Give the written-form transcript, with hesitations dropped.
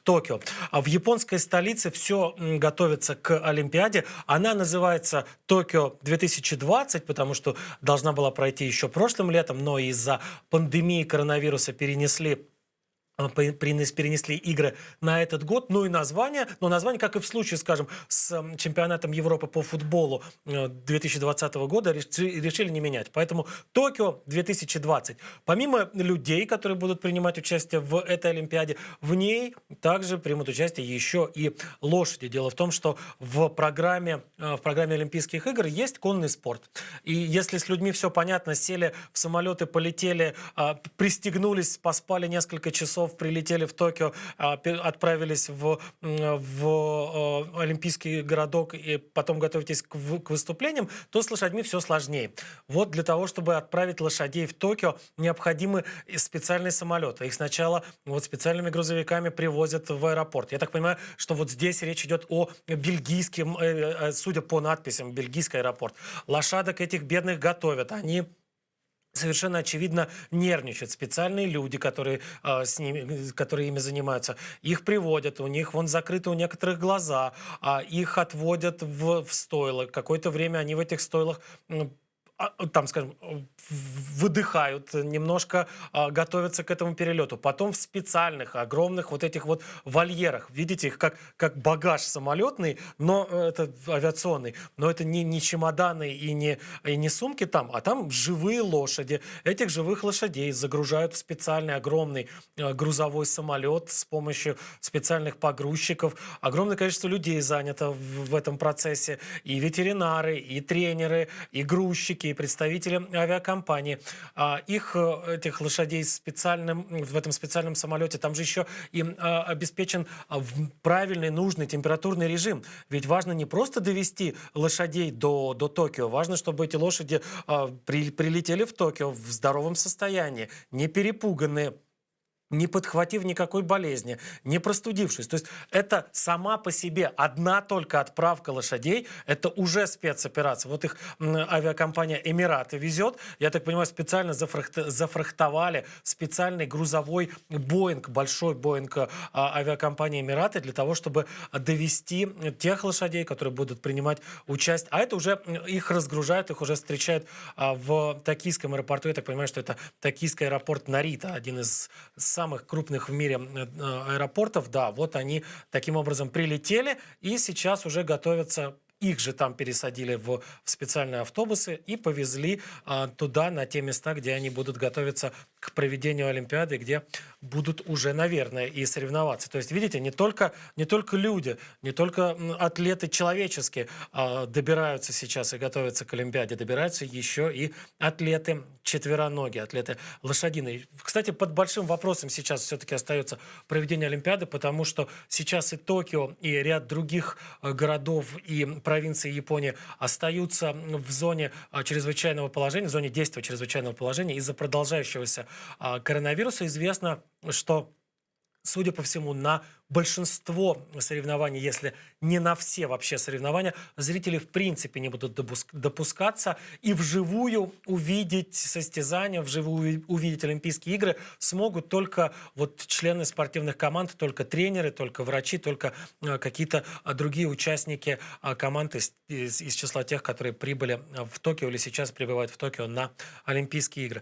Токио. А в японской столице все готовится к Олимпиаде. Она называется Токио 2020, потому что должна была пройти еще прошлым летом, но из-за пандемии коронавируса перенесли игры на этот год, ну и название, но название, как и в случае, скажем, с чемпионатом Европы по футболу 2020 года, решили не менять. Поэтому Токио 2020. Помимо людей, которые будут принимать участие в этой Олимпиаде, в ней также примут участие еще и лошади. Дело в том, что в программе Олимпийских игр есть конный спорт. И если с людьми все понятно, сели в самолеты, полетели, пристегнулись, поспали несколько часов, прилетели в Токио, отправились в Олимпийский городок и потом готовитесь к выступлениям, то с лошадьми все сложнее. Вот для того, чтобы отправить лошадей в Токио, необходимы специальные самолеты. Их сначала вот специальными грузовиками привозят в аэропорт. Я так понимаю, что вот здесь речь идет о бельгийском, судя по надписям, бельгийский аэропорт. Лошадок этих бедных готовят. Они совершенно очевидно нервничают. Специальные люди, которые ими занимаются, их приводят, у них вон закрыты у некоторых глаза, их отводят в стойло. Какое-то время они в этих стойлах там, скажем, выдыхают, немножко готовятся к этому перелету. Потом в специальных, огромных вот этих вот вольерах. Видите их как багаж самолетный, но это авиационный. Но это не чемоданы и не сумки там, а там живые лошади. Этих живых лошадей загружают в специальный огромный грузовой самолет с помощью специальных погрузчиков. Огромное количество людей занято в этом процессе. И ветеринары, и тренеры, и грузчики, и представители авиакомпании. Этих лошадей в этом специальном самолете, там же еще им обеспечен правильный, нужный температурный режим. Ведь важно не просто довести лошадей до Токио, важно, чтобы эти лошади прилетели в Токио в здоровом состоянии, не перепуганные, не подхватив никакой болезни, не простудившись. То есть это сама по себе одна только отправка лошадей, это уже спецоперация. Вот их авиакомпания «Эмираты» везет, я так понимаю, специально зафрахтовали специальный грузовой «Боинг», большой «Боинг» авиакомпании «Эмираты» для того, чтобы довести тех лошадей, которые будут принимать участие. А это уже их разгружают, их уже встречают в токийском аэропорту. Я так понимаю, что это токийский аэропорт Нарита, один из самых крупных в мире аэропортов. Да, вот они таким образом прилетели и сейчас уже готовятся. Их же там пересадили в специальные автобусы и повезли туда, на те места, где они будут готовиться к проведению Олимпиады, где будут уже, наверное, и соревноваться. То есть, видите, не только люди, не только атлеты человеческие добираются сейчас и готовятся к Олимпиаде, добираются еще и атлеты четвероногие, атлеты лошадиные. Кстати, под большим вопросом сейчас все-таки остается проведение Олимпиады, потому что сейчас и Токио, и ряд других городов и провинции Японии остаются в зоне чрезвычайного положения, в зоне действия чрезвычайного положения из-за продолжающегося коронавируса. Известно, что, судя по всему, на большинство соревнований, если не на все вообще соревнования, зрители в принципе не будут допускаться. И вживую увидеть состязания, вживую увидеть Олимпийские игры смогут только вот члены спортивных команд, только тренеры, только врачи, только какие-то другие участники команд из числа тех, которые прибыли в Токио или сейчас прибывают в Токио на Олимпийские игры.